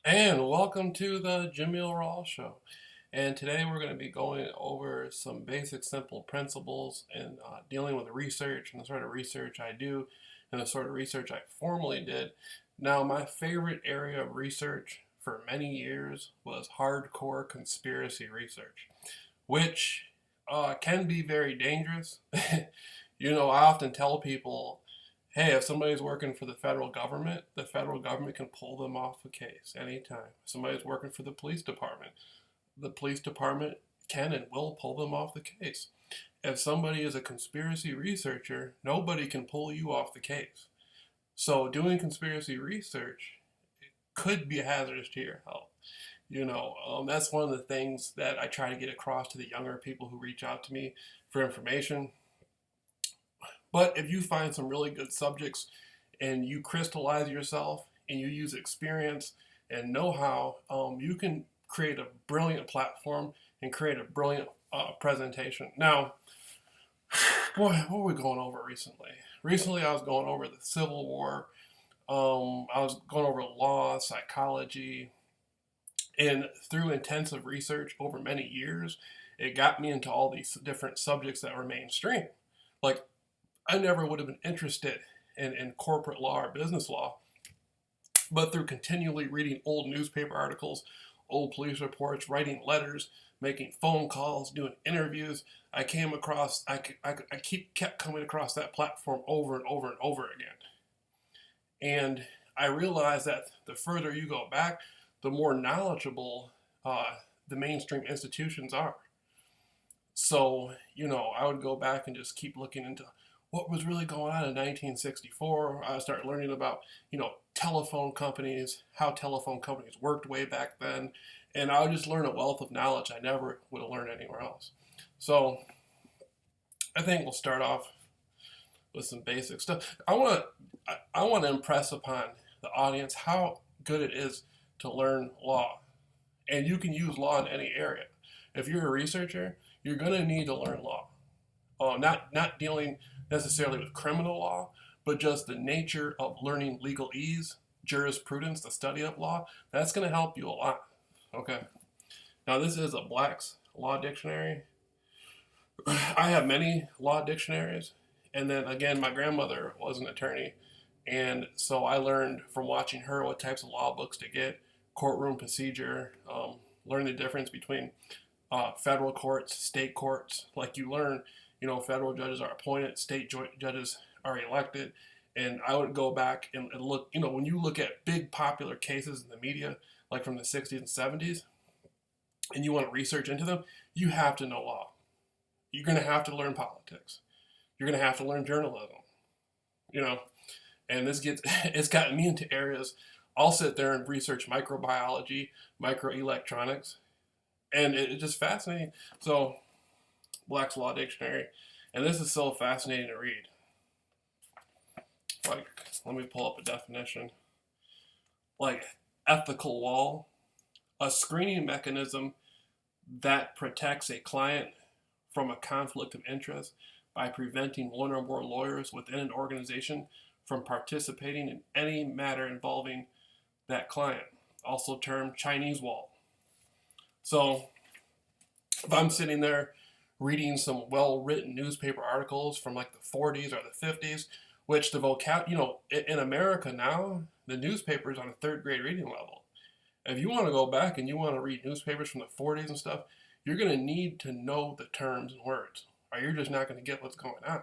And welcome to the JAMEEL RAWLS show. And today we're going to be going over some basic, simple principles in dealing with research and the sort of research I do and the sort of research I formerly did. Now, my favorite area of research for many years was hardcore conspiracy research, which can be very dangerous. I often tell people, hey, if somebody's working for the federal government can pull them off a case anytime. If somebody's working for the police department can and will pull them off the case. If somebody is a conspiracy researcher, nobody can pull you off the case. So doing conspiracy research could be hazardous to your health. That's one of the things that I try to get across to the younger people who reach out to me for information. But if you find some really good subjects and you crystallize yourself and you use experience and know-how, you can create a brilliant platform and create a brilliant presentation. Now, boy, what were we going over recently? Recently, I was going over the Civil War. I was going over law, psychology, and through intensive research over many years, it got me into all these different subjects that were mainstream. Like, I never would have been interested in corporate law or business law, but through continually reading old newspaper articles, old police reports, writing letters, making phone calls, doing interviews, I kept coming across that platform over and over and over again. And I realized that the further you go back, the more knowledgeable the mainstream institutions are. So, I would go back and just keep looking into what was really going on in 1964. I started learning about, telephone companies, how telephone companies worked way back then. And I would just learn a wealth of knowledge I never would have learned anywhere else. So I think we'll start off with some basic stuff. I want to impress upon the audience how good it is to learn law. And you can use law in any area. If you're a researcher, you're going to need to learn law. Not dealing necessarily with criminal law, but just the nature of learning legalese, jurisprudence, the study of law. That's going to help you a lot. Okay. Now, this is a Black's Law Dictionary. I have many law dictionaries. And then again, my grandmother was an attorney. And so I learned from watching her what types of law books to get, courtroom procedure, learn the difference between federal courts, state courts. Like you learn, federal judges are appointed, state judges are elected. And I would go back and look, when you look at big popular cases in the media, like from the 60s and 70s, and you want to research into them, you have to know law. You're going to have to learn politics. You're going to have to learn journalism, and it's gotten me into areas. I'll sit there and research microbiology, microelectronics, and it's just fascinating. So, Black's Law Dictionary, and this is so fascinating to read. Like, let me pull up a definition. Like, ethical wall, a screening mechanism that protects a client from a conflict of interest by preventing one or more lawyers within an organization from participating in any matter involving that client, also termed Chinese wall. So, if I'm sitting there reading some well-written newspaper articles from like the 40s or the 50s, which the in America now, the newspaper is on a third grade reading level. If you want to go back and you want to read newspapers from the 40s and stuff, you're going to need to know the terms and words, or you're just not going to get what's going on.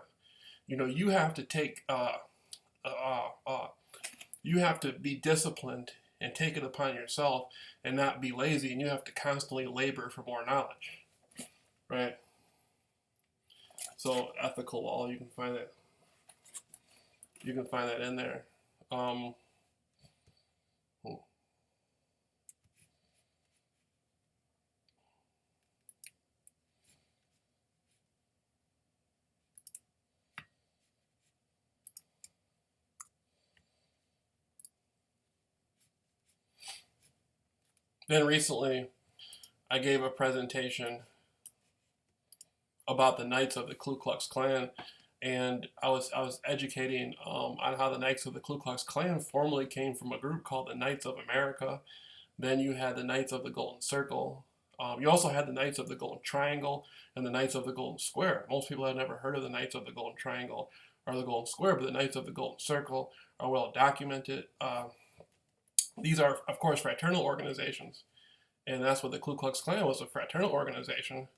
You have to you have to be disciplined and take it upon yourself and not be lazy, and you have to constantly labor for more knowledge, right? So ethical law, you can find that. You can find that in there. Then recently, I gave a presentation about the Knights of the Ku Klux Klan, and I was educating on how the Knights of the Ku Klux Klan formerly came from a group called the Knights of America. Then you had the Knights of the Golden Circle. You also had the Knights of the Golden Triangle and the Knights of the Golden Square. Most people have never heard of the Knights of the Golden Triangle or the Golden Square, but the Knights of the Golden Circle are well documented. These are, of course, fraternal organizations, and that's what the Ku Klux Klan was, a fraternal organization.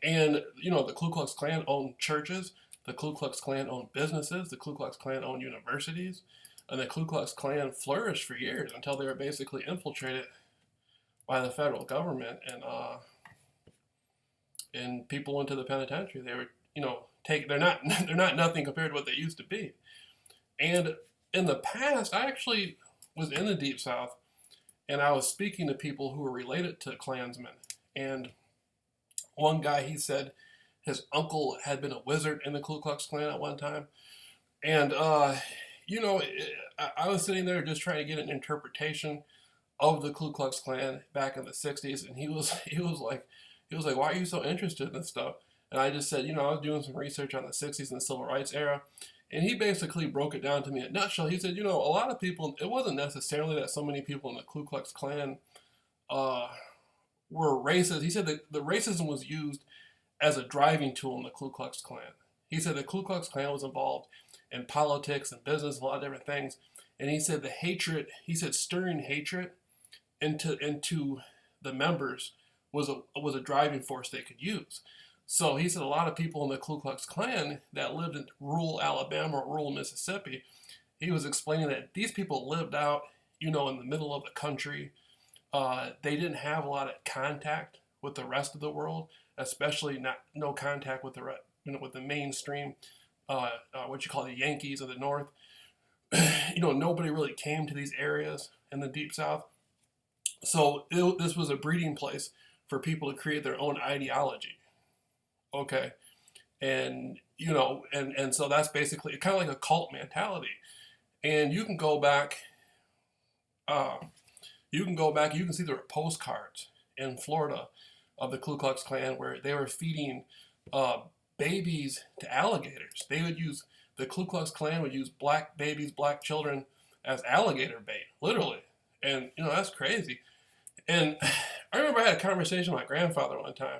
And, you know, the Ku Klux Klan owned churches, the Ku Klux Klan owned businesses, the Ku Klux Klan owned universities, and the Ku Klux Klan flourished for years until they were basically infiltrated by the federal government, and people went to the penitentiary. They were, you know, they're not nothing compared to what they used to be. And in the past, I actually was in the Deep South, and I was speaking to people who were related to Klansmen. And one guy, he said his uncle had been a wizard in the Ku Klux Klan at one time. And, you know, I was sitting there just trying to get an interpretation of the Ku Klux Klan back in the 60s. And he was like, why are you so interested in this stuff? And I just said, you know, I was doing some research on the 60s and the civil rights era. And he basically broke it down to me in a nutshell. He said, you know, a lot of people, it wasn't necessarily that so many people in the Ku Klux Klan were racist. He said that the racism was used as a driving tool in the Ku Klux Klan. He said the Ku Klux Klan was involved in politics and business, a lot of different things. And he said the hatred, he said stirring hatred into the members was a driving force they could use. So he said a lot of people in the Ku Klux Klan that lived in rural Alabama or rural Mississippi, he was explaining that these people lived out, you know, in the middle of the country. They didn't have a lot of contact with the rest of the world, especially no contact with with the mainstream, what you call the Yankees of the North. You know, nobody really came to these areas in the Deep South. So this was a breeding place for people to create their own ideology. Okay. And, you know, and so that's basically kind of like a cult mentality. And you can go back, you can see there were postcards in Florida of the Ku Klux Klan where they were feeding babies to alligators. The Ku Klux Klan would use black babies, black children as alligator bait, literally. And, you know, that's crazy. And I remember I had a conversation with my grandfather one time.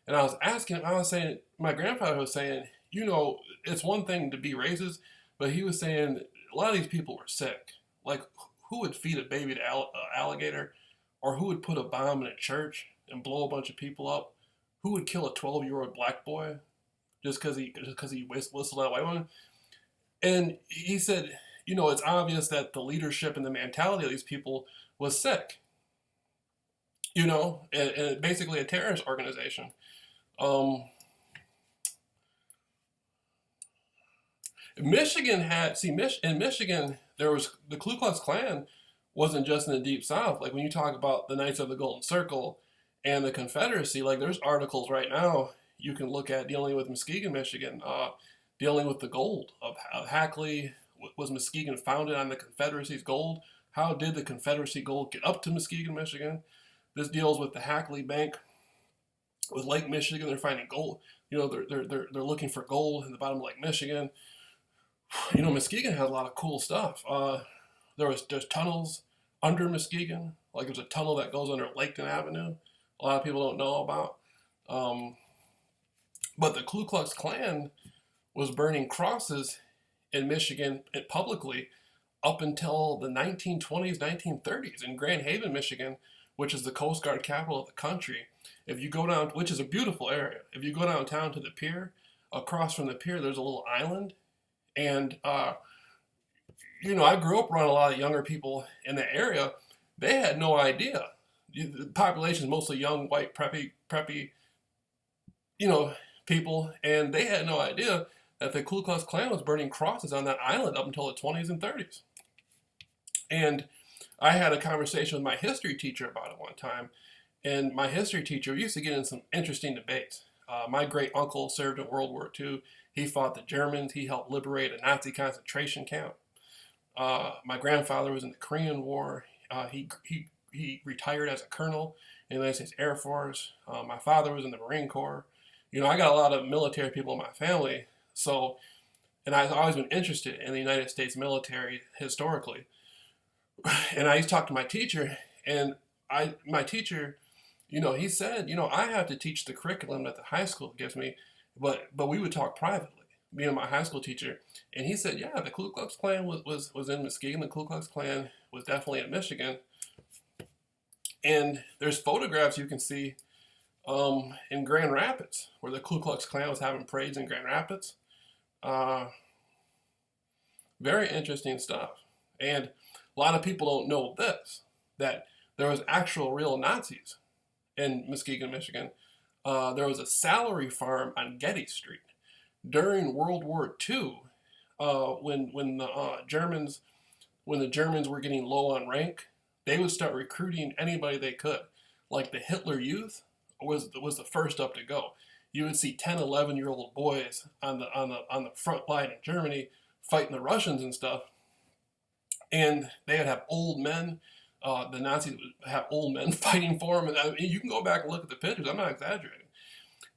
And I was saying, my grandfather was saying, you know, it's one thing to be racist, but he was saying a lot of these people were sick. Like, who would feed a baby to alligator? Or who would put a bomb in a church and blow a bunch of people up? Who would kill a 12-year-old black boy just because he whistled at a white woman? And he said, you know, it's obvious that the leadership and the mentality of these people was sick. You know, and basically a terrorist organization. Michigan in Michigan, there was the Ku Klux Klan wasn't just in the Deep South. Like when you talk about the Knights of the Golden Circle and the Confederacy, like there's articles right now you can look at dealing with Muskegon, Michigan, dealing with the gold of Hackley. Was Muskegon founded on the Confederacy's gold? How did the Confederacy gold get up to Muskegon, Michigan? This deals with the Hackley Bank with Lake Michigan. They're finding gold. You know, they're looking for gold in the bottom of Lake Michigan. You know, Muskegon has a lot of cool stuff. There's tunnels under Muskegon. Like there's a tunnel that goes under Laketon Avenue. A lot of people don't know about. But the Ku Klux Klan was burning crosses in Michigan publicly up until the 1920s, 1930s in Grand Haven, Michigan, which is the Coast Guard capital of the country. If you go down, which is a beautiful area, if you go downtown to the pier, across from the pier, there's a little island. And, you know, I grew up around a lot of younger people in the area. They had no idea. The population is mostly young, white, preppy, you know, people. And they had no idea that the Ku Klux Klan was burning crosses on that island up until the 20s and 30s. And I had a conversation with my history teacher about it one time, and my history teacher used to get in some interesting debates. My great uncle served in World War II. He fought the Germans. He helped liberate a Nazi concentration camp. My grandfather was in the Korean War. He retired as a colonel in the United States Air Force. My father was in the Marine Corps. You know, I got a lot of military people in my family. So, and I've always been interested in the United States military historically. And I used to talk to my teacher, and my teacher, he said, I have to teach the curriculum that the high school gives me, but we would talk privately, me and my high school teacher, and he said, yeah, the Ku Klux Klan was in Muskegon. The Ku Klux Klan was definitely in Michigan, and there's photographs you can see in Grand Rapids where the Ku Klux Klan was having parades in Grand Rapids. Uh, Very interesting stuff, and a lot of people don't know this, that there was actual real Nazis in Muskegon, Michigan. There was a salary farm on Getty Street during World War II, when the Germans were getting low on rank. They would start recruiting anybody they could. Like the Hitler Youth was the first up to go. You would see 10, 11-year-old boys on the front line in Germany fighting the Russians and stuff, and they'd have old men. The Nazis would have old men fighting for them, and I mean, you can go back and look at the pictures. I'm not exaggerating.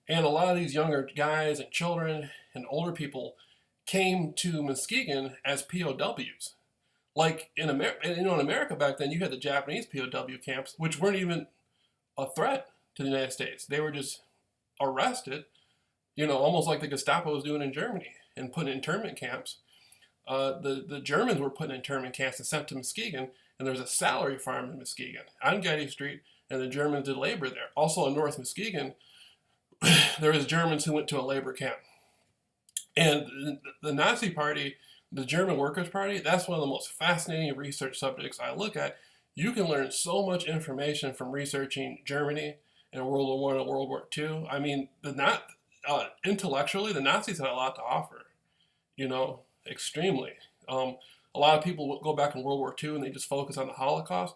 And a lot of these younger guys and children and older people came to Muskegon as POWs. Like in America, in America back then, you had the Japanese POW camps, which weren't even a threat to the United States. They were just arrested, almost like the Gestapo was doing in Germany and put in internment camps. The Germans were put in internment camps and sent to Muskegon, and there was a salary farm in Muskegon on Getty Street, and the Germans did labor there. Also in North Muskegon, there was Germans who went to a labor camp. And the Nazi Party, the German Workers' Party, that's one of the most fascinating research subjects I look at. You can learn so much information from researching Germany and World War I and World War II. I mean, intellectually, the Nazis had a lot to offer, extremely. A lot of people go back in World War II and they just focus on the Holocaust.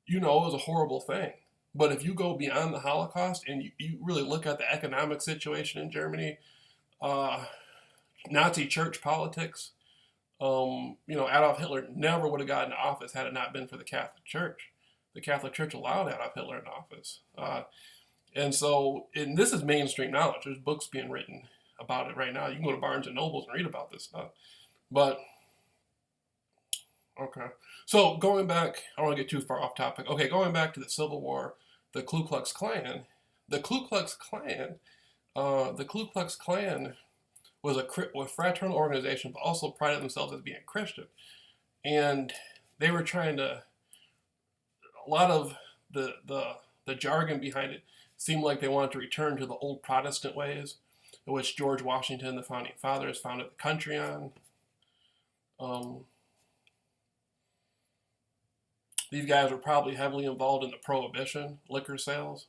It was a horrible thing. But if you go beyond the Holocaust and you really look at the economic situation in Germany, Nazi church politics, Adolf Hitler never would have gotten to office had it not been for the Catholic Church. The Catholic Church allowed Adolf Hitler in office. And this is mainstream knowledge. There's books being written about it right now. You can go to Barnes and Nobles and read about this stuff. But, okay. So going back, I don't want to get too far off topic. Okay, going back to the Civil War, the Ku Klux Klan. The Ku Klux Klan was a fraternal organization, but also prided themselves as being Christian. And they were trying to, a lot of the jargon behind it seemed like they wanted to return to the old Protestant ways, in which George Washington, the founding fathers, founded the country on. These guys were probably heavily involved in the Prohibition, liquor sales.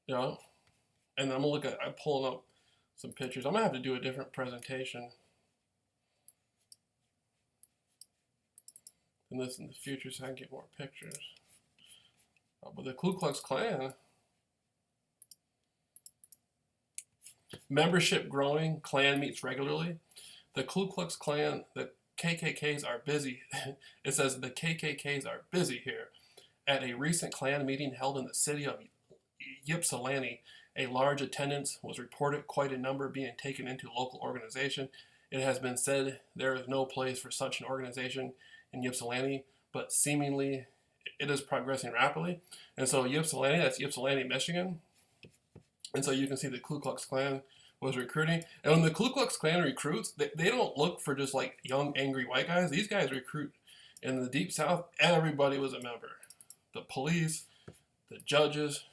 And I'm pulling up some pictures. I'm gonna have to do a different presentation than this in the future so I can get more pictures. But the Ku Klux Klan, membership growing, Klan meets regularly. The Ku Klux Klan, the KKKs are busy. It says the KKKs are busy here. At a recent Klan meeting held in the city of Ypsilanti, a large attendance was reported, quite a number being taken into local organization. It has been said there is no place for such an organization in Ypsilanti, but seemingly it is progressing rapidly. And so Ypsilanti, that's Ypsilanti, Michigan. And so you can see the Ku Klux Klan was recruiting. And when the Ku Klux Klan recruits, they don't look for just like young, angry white guys. These guys recruit. In the Deep South, everybody was a member. The police, the judges,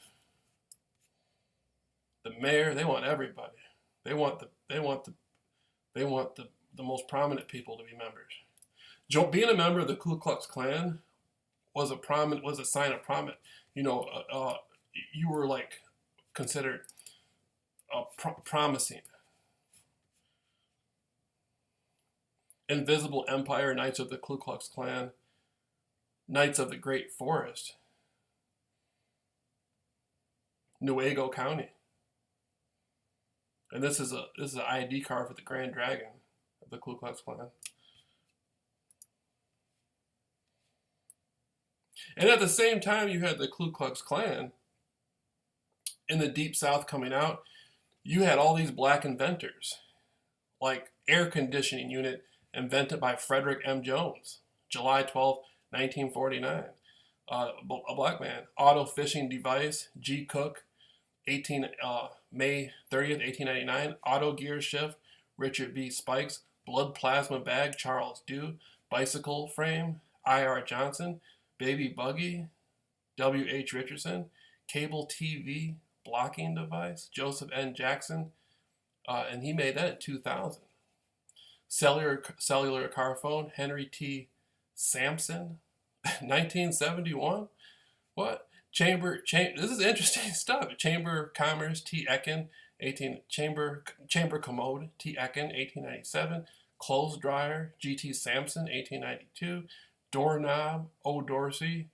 the mayor, they want everybody. They want the most prominent people to be members. Being a member of the Ku Klux Klan was a sign of prominence. You were like considered promising. Invisible Empire, Knights of the Ku Klux Klan, Knights of the Great Forest, Newaygo County. And this is an ID card for the Grand Dragon of the Ku Klux Klan. And at the same time you had the Ku Klux Klan in the Deep South coming out, you had all these black inventors. like air conditioning unit invented by Frederick M. Jones, July 12th, 1949. A black man. Auto fishing device, G. Cook, May 30th, 1899. Auto gear shift, Richard B. Spikes. Blood plasma bag, Charles Dew. Bicycle frame, I.R. Johnson. Baby buggy, W.H. Richardson. Cable TV blocking device, Joseph N. Jackson, and he made that in 2000. Cellular car phone, Henry T. Sampson, 1971. What? This is interesting stuff. Chamber of Commerce, T. Ekin, Chamber Commode, T. Ekin, 1897. Clothes dryer, G.T. Sampson, 1892. Doorknob, O. Dorsey,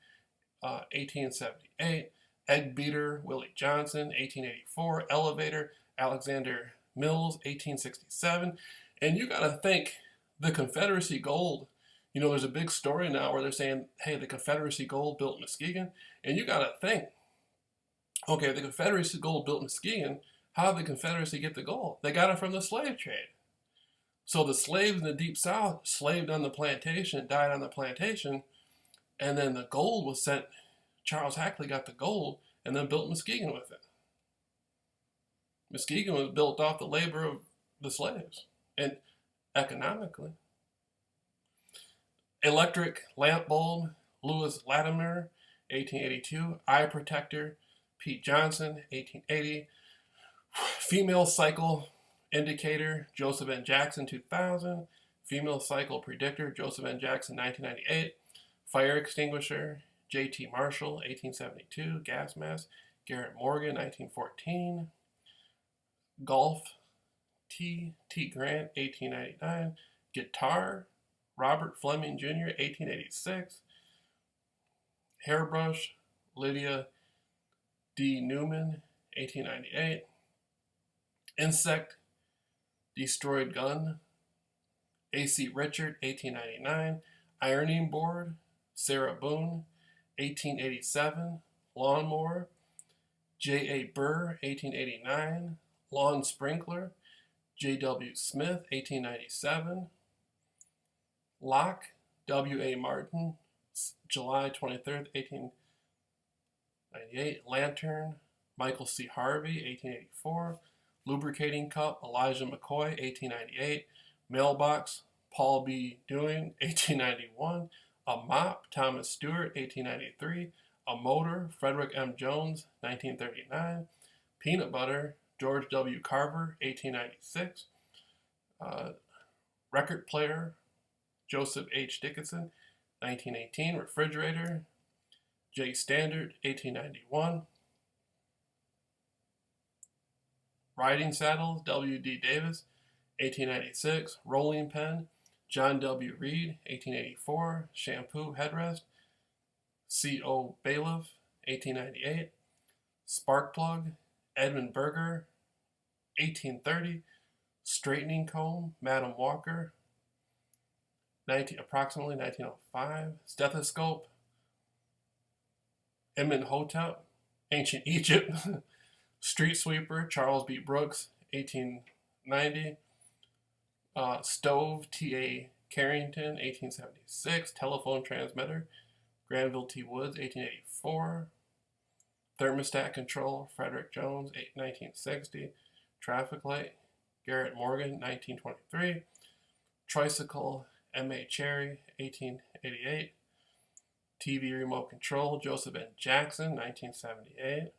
1878. Egg beater, Willie Johnson, 1884. Elevator, Alexander Mills, 1867. And you got to think the Confederacy Gold. You know, there's a big story now where they're saying, hey, the Confederacy Gold built Muskegon. And you got to think, okay, the Confederacy Gold built Muskegon. How did the Confederacy get the gold? They got it from the slave trade. So the slaves in the Deep South slaved on the plantation, died on the plantation, and then the gold was sent. Charles Hackley got the gold and then built Muskegon with it. Muskegon was built off the labor of the slaves and economically. Electric lamp bulb, Lewis Latimer, 1882. Eye protector, Pete Johnson, 1880. Female cycle indicator, Joseph N. Jackson, 2000. Female cycle predictor, Joseph N. Jackson, 1998. Fire extinguisher, J.T. Marshall, 1872. Gas mask, Garrett Morgan, 1914. Golf, T. Grant, 1899. Guitar, Robert Fleming Jr., 1886. Hairbrush, Lydia D. Newman, 1898. Insect destroyed gun, A.C. Richard, 1899. Ironing board, Sarah Boone, 1887. Lawnmower, J.A. Burr, 1889. Lawn sprinkler, J.W. Smith, 1897. Lock, W.A. Martin, July 23rd, 1898. Lantern, Michael C. Harvey, 1884. Lubricating cup, Elijah McCoy, 1898. Mailbox, Paul B. Dewing, 1891. A mop, Thomas Stewart, 1893. A motor, Frederick M. Jones, 1939. Peanut butter, George W. Carver, 1896. Record player, Joseph H. Dickinson, 1918. Refrigerator, J. Standard, 1891. Riding saddles, W.D. Davis, 1896. Rolling pen, John W. Reed, 1884. Shampoo headrest, C.O. Bailiff, 1898. Spark plug, Edmund Berger, 1830. Straightening comb, Madam Walker, approximately 1905. Stethoscope, Imhotep, Ancient Egypt. Street sweeper, Charles B. Brooks, 1890. Stove, T.A. Carrington, 1876. Telephone transmitter, Granville T. Woods, 1884. Thermostat control, Frederick Jones, 1960. Traffic light, Garrett Morgan, 1923. Tricycle, M.A. Cherry, 1888. TV remote control, Joseph N. Jackson, 1978.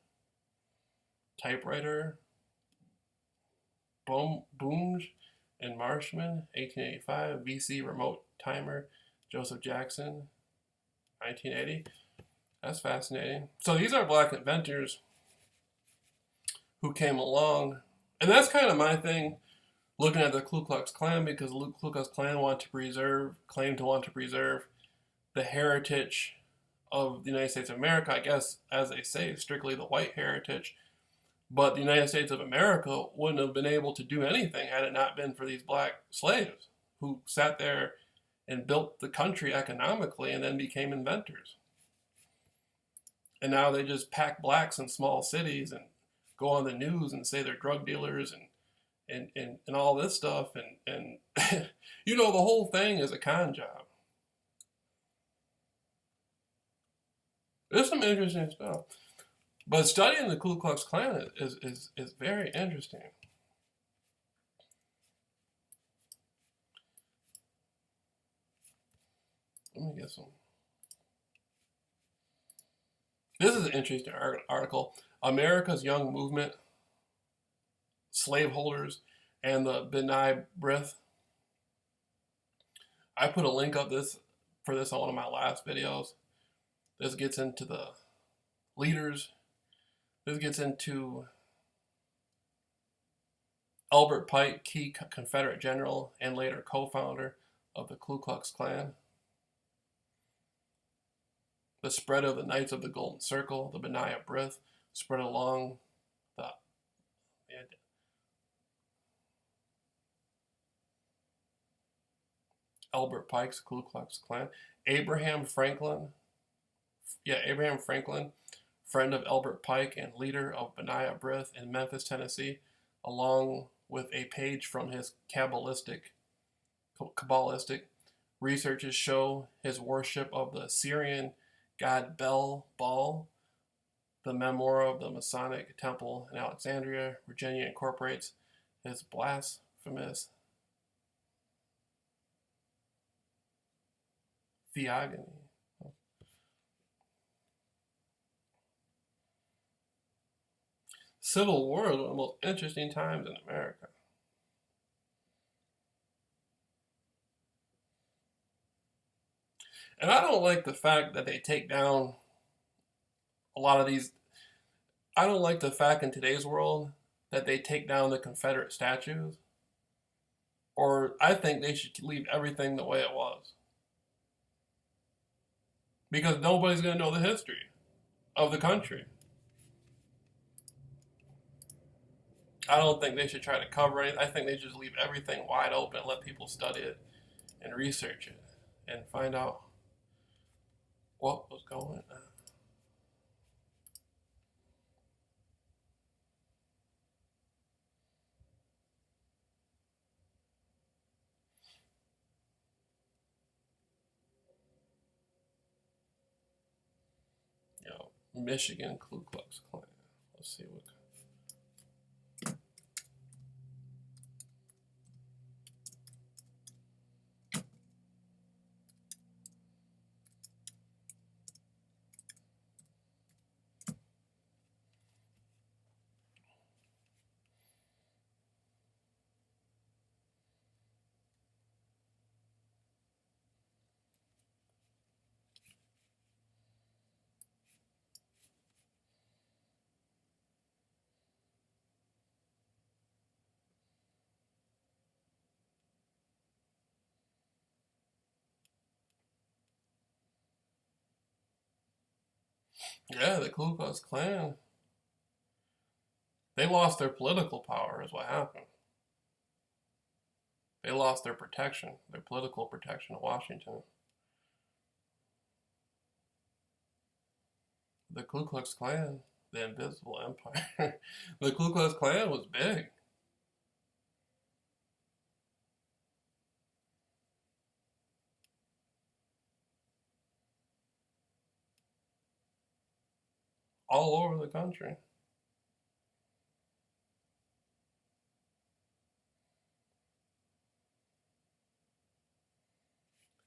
Typewriter, Booms and Marshman, 1885. VC remote timer, Joseph Jackson, 1980. That's fascinating. So these are black inventors who came along. And that's kind of my thing, looking at the Ku Klux Klan, because the Ku Klux Klan claim to want to preserve the heritage of the United States of America. I guess, as they say, strictly the white heritage. But the United States of America wouldn't have been able to do anything had it not been for these black slaves who sat there and built the country economically and then became inventors. And now they just pack blacks in small cities and go on the news and say they're drug dealers and and all this stuff, and you know, the whole thing is a con job. There's some interesting stuff. But studying the Ku Klux Klan is very interesting. Let me get some. This is an interesting article. America's Young Movement, Slaveholders, and the B'nai B'rith. I put a link up for this on one of my last videos. This gets into the leaders. This gets into Albert Pike, key Confederate general and later co-founder of the Ku Klux Klan. The spread of the Knights of the Golden Circle, the B'nai B'rith, spread along the Albert Pike's Ku Klux Klan. Abraham Franklin, friend of Albert Pike and leader of B'nai B'rith in Memphis, Tennessee, along with a page from his Kabbalistic researches show his worship of the Syrian god Baal. The memoir of the Masonic Temple in Alexandria, Virginia incorporates his blasphemous theogony. Civil War is one of the most interesting times in America. And I don't like the fact that they take down a lot of these. I don't like the fact in today's world that they take down the Confederate statues. Or I think they should leave everything the way it was. Because nobody's going to know the history of the country. I don't think they should try to cover it. I think they just leave everything wide open, let people study it and research it and find out what was going on. You know, Michigan Ku Klux Klan. Let's see what. Yeah, the Ku Klux Klan. They lost their political power, is what happened. They lost their protection, their political protection of Washington. The Ku Klux Klan, the invisible empire. The Ku Klux Klan was big. All over the country.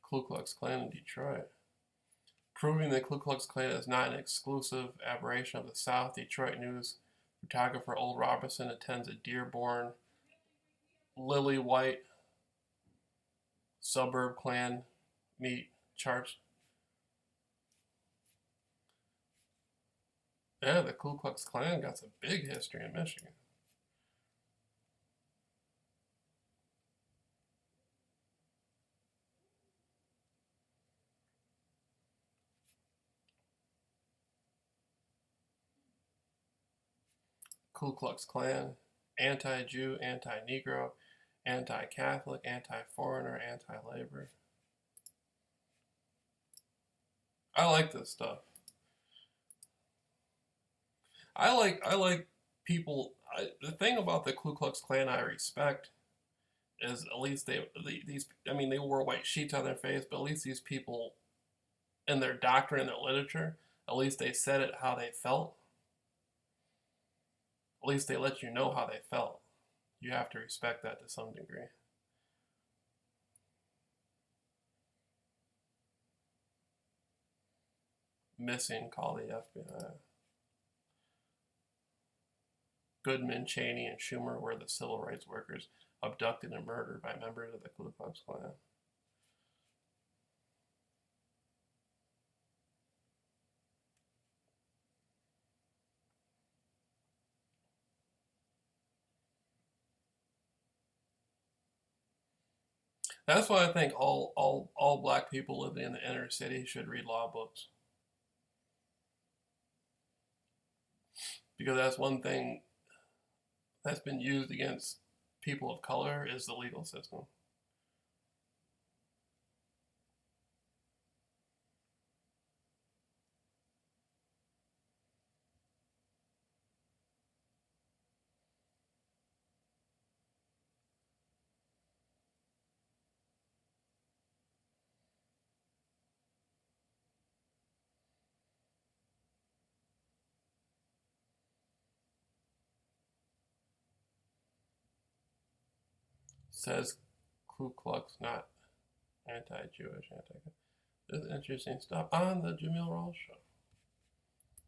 Ku Klux Klan in Detroit. Proving the Ku Klux Klan is not an exclusive aberration of the South, Detroit News photographer Old Robertson attends a Dearborn Lily White suburb Klan meet charts. Yeah, the Ku Klux Klan got some big history in Michigan. Ku Klux Klan, anti-Jew, anti-Negro, anti-Catholic, anti-foreigner, anti-labor. I like this stuff. I like people. the thing about the Ku Klux Klan I respect is at least these, I mean, they wore white sheets on their face, but at least these people in their doctrine and their literature, at least they said it how they felt. At least they let you know how they felt. You have to respect that to some degree. Missing, call the FBI. Goodman, Cheney, and Schumer were the civil rights workers abducted and murdered by members of the Ku Klux Klan. That's why I think all black people living in the inner city should read law books. Because that's one thing that's been used against people of color is the legal system. Says Ku Klux, not anti-Jewish, anti. This is interesting stuff on the JAMEEL RAWLS show.